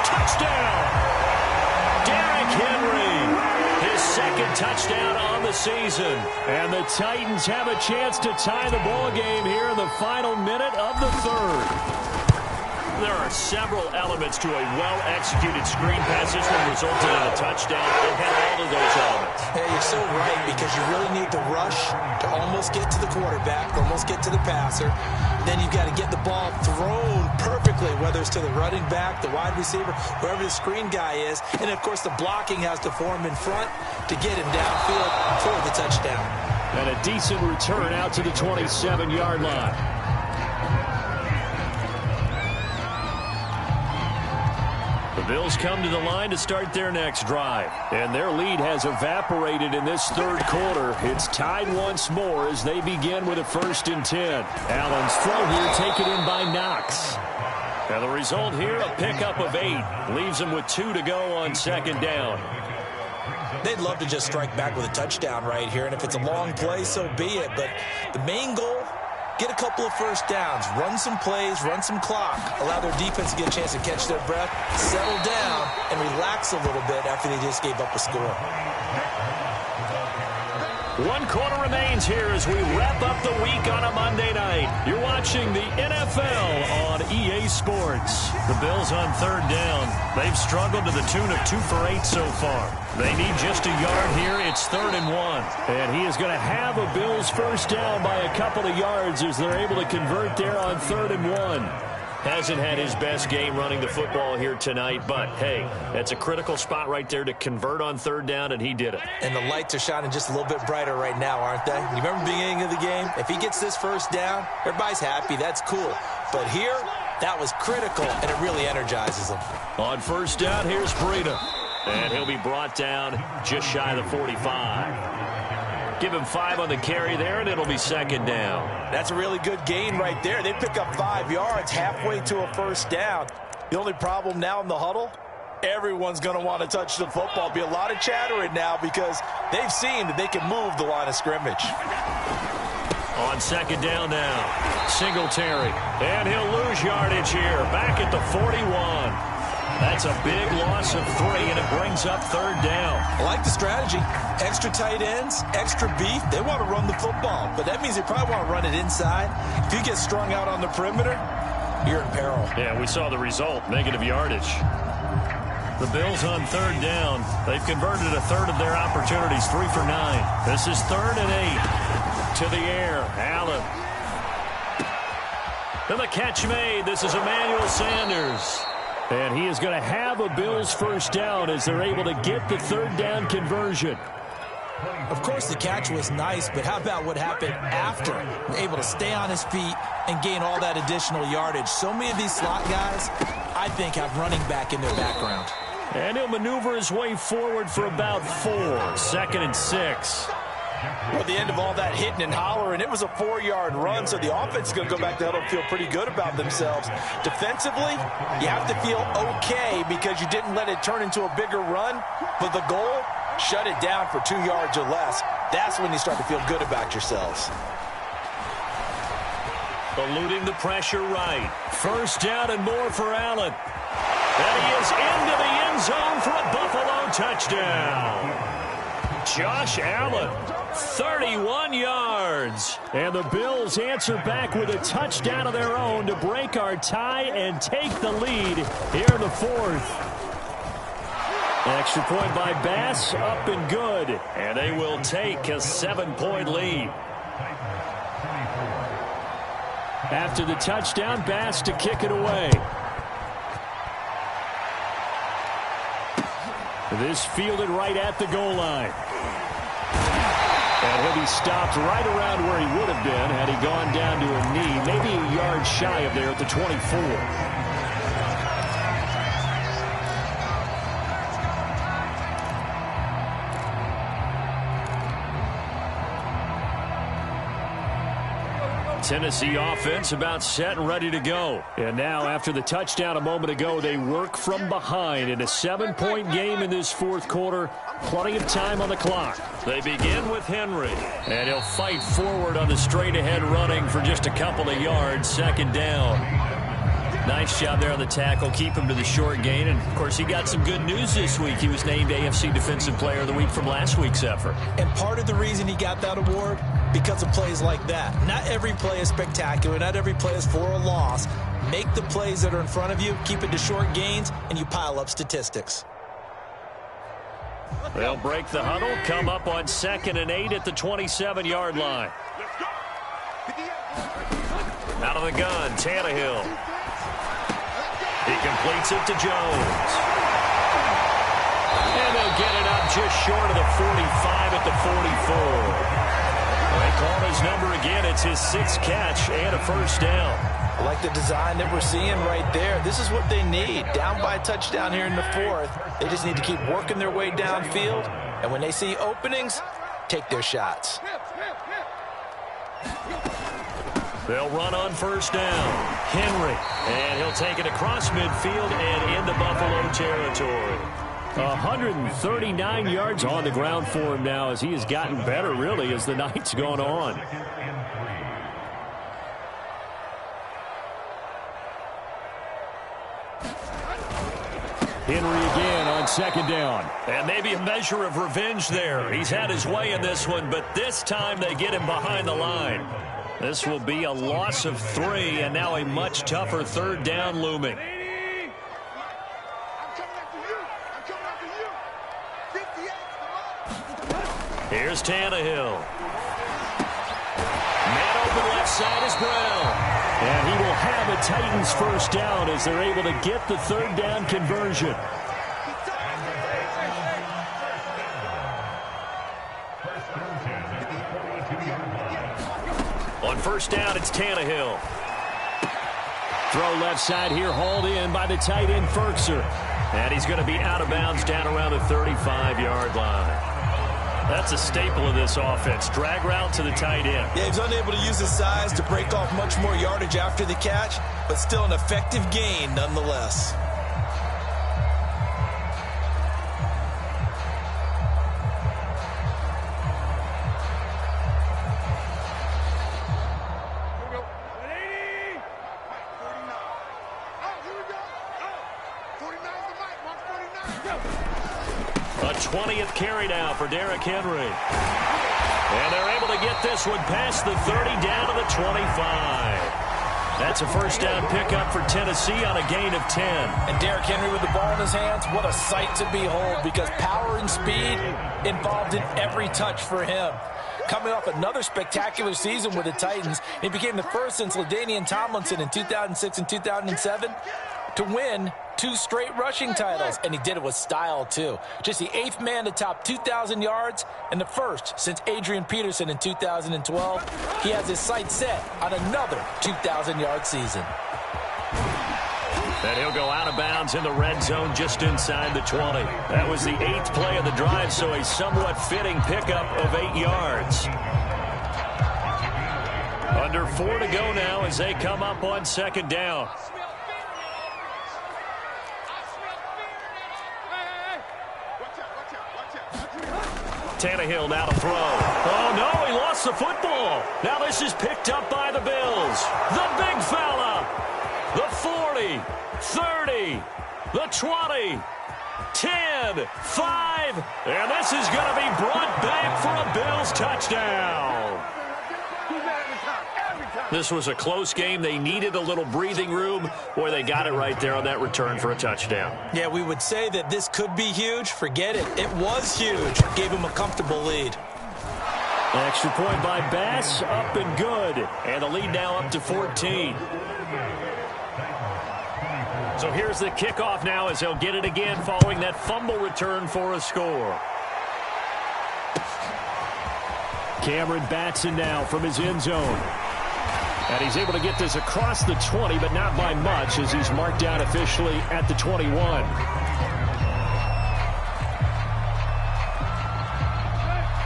Touchdown! Derrick Henry. His 2nd touchdown on the season. And the Titans have a chance to tie the ball game here in the final minute of the 3rd. There are several elements to a well-executed screen pass. This one resulted in a touchdown. It had all of those elements. Hey, you're so right, because you really need to rush to almost get to the quarterback, almost get to the passer. Then you've got to get the ball thrown perfectly, whether it's to the running back, the wide receiver, wherever the screen guy is. And, of course, the blocking has to form in front to get him downfield for the touchdown. And a decent return out to the 27-yard line. The Bills come to the line to start their next drive. And their lead has evaporated in this 3rd quarter. It's tied once more as they begin with a 1st and 10. Allen's throw here taken in by Knox. And the result here, a pickup of 8. Leaves them with 2 to go on 2nd down. They'd love to just strike back with a touchdown right here. And if it's a long play, so be it. But the main goal, get a couple of 1st downs, run some plays, run some clock, allow their defense to get a chance to catch their breath, settle down, and relax a little bit after they just gave up a score. 1 quarter remains here as we wrap up the week on a Monday night. You're watching the NFL on EA Sports. The Bills on 3rd down. They've struggled to the tune of 2 for 8 so far. They need just a yard here. It's 3rd and 1. And he is going to have a Bills 1st down by a couple of yards as they're able to convert there on 3rd and 1. Hasn't had his best game running the football here tonight, but, hey, that's a critical spot right there to convert on 3rd down, and he did it. And the lights are shining just a little bit brighter right now, aren't they? You remember the beginning of the game? If he gets this 1st down, everybody's happy. That's cool. But here, that was critical, and it really energizes him. On 1st down, here's Breida. And he'll be brought down just shy of the 45. Give him 5 on the carry there, and it'll be 2nd down. That's a really good gain right there. They pick up 5 yards halfway to a 1st down. The only problem now in the huddle, everyone's going to want to touch the football. Be a lot of chattering now because they've seen that they can move the line of scrimmage. On 2nd down now, Singletary. And he'll lose yardage here, back at the 41. That's a big loss of 3, and it brings up 3rd down. I like the strategy. Extra tight ends, extra beef. They want to run the football, but that means they probably want to run it inside. If you get strung out on the perimeter, you're in peril. Yeah, we saw the result, negative yardage. The Bills on 3rd down. They've converted a 1/3 of their opportunities, 3 for 9. This is 3rd and 8. To the air, Allen. And the catch made. This is Emmanuel Sanders. And he is going to have a Bills first down as they're able to get the third down conversion. Of course, the catch was nice, but how about what happened after? Able to stay on his feet and gain all that additional yardage. So many of these slot guys, I think, have running back in their background. And he'll maneuver his way forward for about 4. 2nd and 6. Well, the end of all that hitting and hollering, it was a 4-yard run, so the offense is going to go back to huddle and feel pretty good about themselves. Defensively, you have to feel okay because you didn't let it turn into a bigger run, but the goal, shut it down for 2 yards or less. That's when you start to feel good about yourselves. Eluding the pressure right. First down and more for Allen. And he is into the end zone for a Buffalo touchdown. Josh Allen, 31 yards. And the Bills answer back with a touchdown of their own to break our tie and take the lead here in the 4th. Extra point by Bass, up and good. And they will take a 7-point lead. After the touchdown, Bass to kick it away. This fielded right at the goal line. And he'll be stopped right around where he would have been had he gone down to a knee, maybe a yard shy of there at the 24. Tennessee offense about set and ready to go. And now, after the touchdown a moment ago, they work from behind in a 7-point game in this 4th quarter. Plenty of time on the clock. They begin with Henry. And he'll fight forward on the straight-ahead running for just a couple of yards. 2nd down. Nice job there on the tackle. Keep him to the short gain. And, of course, he got some good news this week. He was named AFC Defensive Player of the Week from last week's effort. And part of the reason he got that award, because of plays like that. Not every play is spectacular. Not every play is for a loss. Make the plays that are in front of you, keep it to short gains, and you pile up statistics. They'll break the huddle, come up on 2nd and 8 at the 27-yard line. Out of the gun, Tannehill. He completes it to Jones. And they'll get it up just short of the 45 at the 44. They call his number again. It's his 6th catch and a first down. I like the design that we're seeing right there. This is what they need. Down by a touchdown here in the 4th. They just need to keep working their way downfield. And when they see openings, take their shots. They'll run on first down. Henry. And he'll take it across midfield and into Buffalo territory. 139 yards on the ground for him now as he has gotten better, really, as the night's gone on. Henry again on 2nd down. And maybe a measure of revenge there. He's had his way in this one, but this time they get him behind the line. This will be a loss of 3, and now a much tougher 3rd down looming. Here's Tannehill. Man open left side is Brown. And he will have a Titans first down as they're able to get the 3rd down conversion. On first down, it's Tannehill. Throw left side here, hauled in by the tight end, Ferkser. And he's going to be out of bounds down around the 35-yard line. That's a staple of this offense. Drag route to the tight end. Yeah, he's unable to use his size to break off much more yardage after the catch, but still an effective gain nonetheless. A 20th carry now for Derrick Henry. And they're able to get this one past the 30 down to the 25. That's a first down pickup for Tennessee on a gain of 10. And Derrick Henry with the ball in his hands, what a sight to behold, because power and speed involved in every touch for him. coming off another spectacular season with the Titans. He became the first since LaDainian Tomlinson in 2006 and 2007 to win 2 straight rushing titles, and he did it with style, too. Just the 8th man to top 2,000 yards and the first since Adrian Peterson in 2012. He has his sights set on another 2,000-yard season. And he'll go out of bounds in the red zone just inside the 20. That was the 8th play of the drive, so a somewhat fitting pickup of 8 yards. Under 4 to go now as they come up on 2nd down. Tannehill now to throw. Oh, no, he lost the football. Now this is picked up by the Bills. The big fella. The 40, 30, the 20, 10, 5, and this is going to be brought back for a Bills touchdown. This was a close game. They needed a little breathing room. Boy, they got it right there on that return for a touchdown. Yeah, we would say that this could be huge. Forget it. It was huge. Gave him a comfortable lead. Extra point by Bass, up and good. And the lead now up to 14. So here's the kickoff now as they'll get it again following that fumble return for a score. Cameron Batson now from his end zone. And he's able to get this across the 20, but not by much as he's marked down officially at the 21.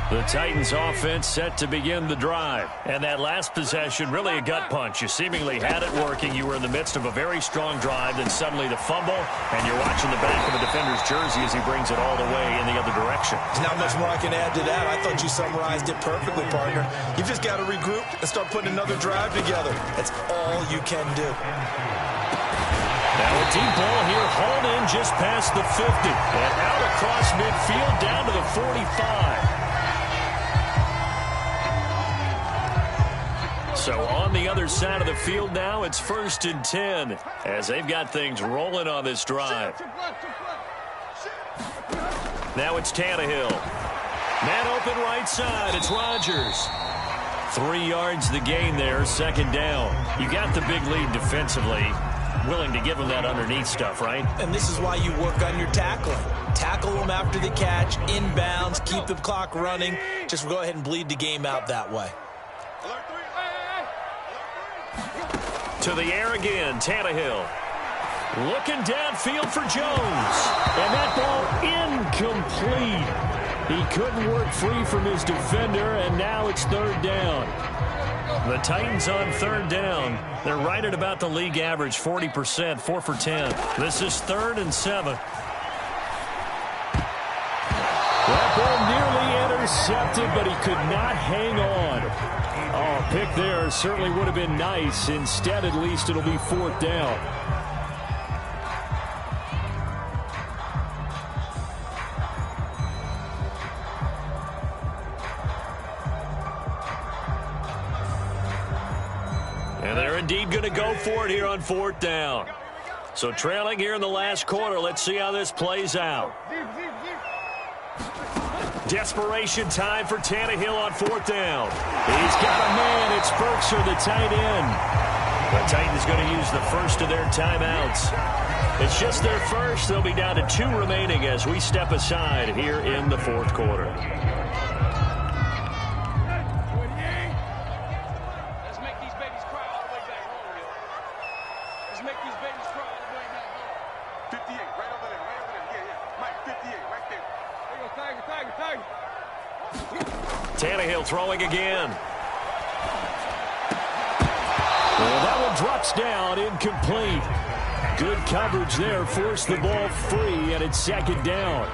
The Titans offense set to begin the drive. And that last possession, really a gut punch. You seemingly had it working. You were in the midst of a very strong drive. Then suddenly the fumble, and you're watching the back of a defender's jersey as he brings it all the way in the other direction. There's not much more I can add to that. I thought you summarized it perfectly, partner. You've just got to regroup and start putting another drive together. That's all you can do. Now a deep ball here, hauled in just past the 50. And out across midfield down to the 45. So on the other side of the field now, it's 1st and 10 as they've got things rolling on this drive. Now it's Tannehill. Man open right side. It's Rodgers. 3 yards the gain there, 2nd down. You got the big lead defensively. Willing to give him that underneath stuff, right? And this is why you work on your tackling. Tackle them after the catch, inbounds, keep the clock running. Just go ahead and bleed the game out that way. To the air again, Tannehill. Looking downfield for Jones. And that ball incomplete. He couldn't work free from his defender, and now it's 3rd down. The Titans on 3rd down. They're right at about the league average, 40%, 4 for 10. This is 3rd and 7. That ball nearly intercepted, but he could not hang on. Oh, a pick there certainly would have been nice. Instead, at least, it'll be 4th down. And they're indeed going to go for it here on 4th down. So trailing here in the last quarter. Let's see how this plays out. Desperation time for Tannehill on 4th down. He's got a man. It's Berkshire, the tight end. The Titans going to use the first of their timeouts. It's just their first. They'll be down to 2 remaining as we step aside here in the 4th quarter. Let's make these babies cry all the way back home, yo. Let's make these babies cry all the way back home. 58, right over there, right over there. Yeah, yeah. Mike, 58, right there. There you go, Tiger, Tiger, Tiger. Tannehill throwing again. Well, that one drops down, incomplete. Good coverage there, forced the ball free, and it's 2nd down.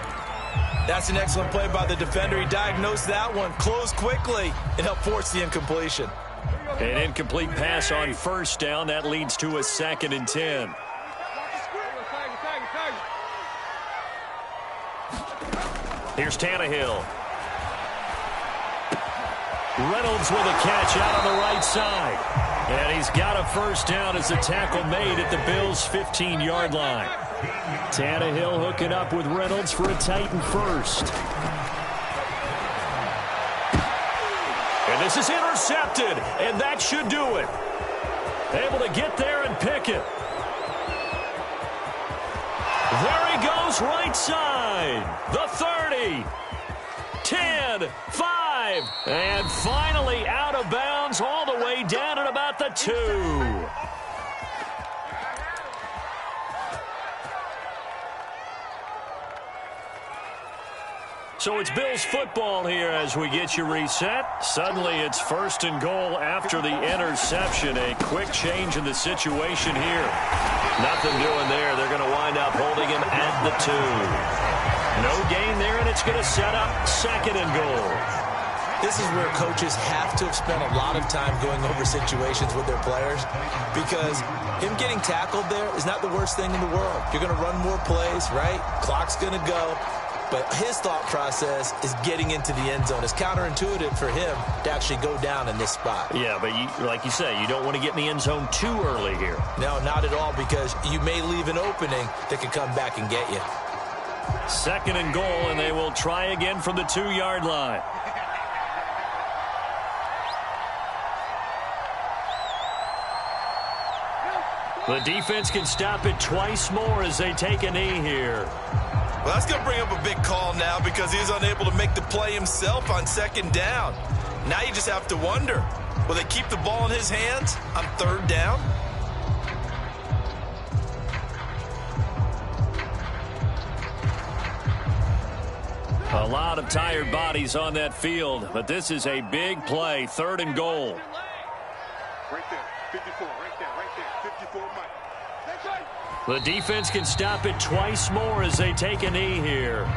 That's an excellent play by the defender. He diagnosed that one, closed quickly, and helped force the incompletion. An incomplete pass on 1st down. That leads to a 2nd and 10. Here's Tannehill. Reynolds with a catch out on the right side. And he's got a 1st down as the tackle made at the Bills' 15-yard line. Tannehill hooking up with Reynolds for a Titan first. This is intercepted, and that should do it. Able to get there and pick it. There he goes, right side. The 30. 10, 5, and finally out of bounds all the way down at about the 2. So it's Bills football here as we get you reset. Suddenly it's 1st and goal after the interception. A quick change in the situation here. Nothing doing there. They're going to wind up holding him at the 2. No gain there, and it's going to set up 2nd and goal. This is where coaches have to have spent a lot of time going over situations with their players, because him getting tackled there is not the worst thing in the world. You're going to run more plays, right? Clock's going to go. But his thought process is getting into the end zone. It's counterintuitive for him to actually go down in this spot. Yeah, but like you say, you don't want to get in the end zone too early here. No, not at all, because you may leave an opening that could come back and get you. 2nd and goal, and they will try again from the 2-yard line. The defense can stop it twice more as they take a knee here. Well, that's going to bring up a big call now because he's unable to make the play himself on 2nd down. Now you just have to wonder, will they keep the ball in his hands on 3rd down? A lot of tired bodies on that field, but this is a big play, 3rd and goal. Right there, 54, right there, 54, Mike. That's right. The defense can stop it twice more as they take a knee here.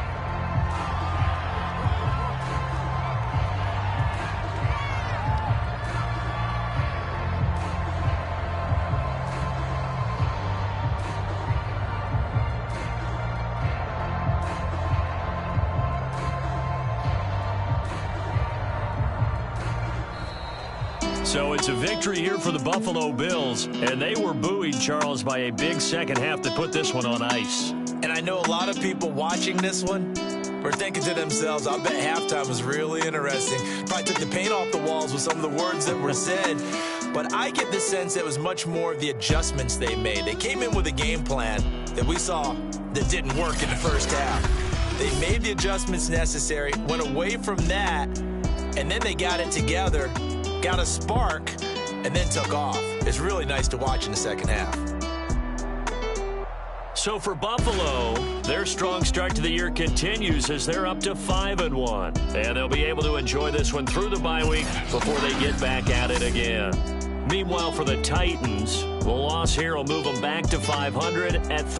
So it's a victory here for the Buffalo Bills, and they were buoyed, Charles, by a big second half to put this one on ice. And I know a lot of people watching this one were thinking to themselves, I bet halftime was really interesting. Probably took the paint off the walls with some of the words that were said. But I get the sense that it was much more of the adjustments they made. They came in with a game plan that we saw that didn't work in the first half. They made the adjustments necessary, went away from that, and then they got it together, got a spark, and then took off. It's really nice to watch in the second half. So for Buffalo, their strong start to the year continues as they're up to 5-1. And they'll be able to enjoy this one through the bye week before they get back at it again. Meanwhile, for the Titans, the loss here will move them back to 500 at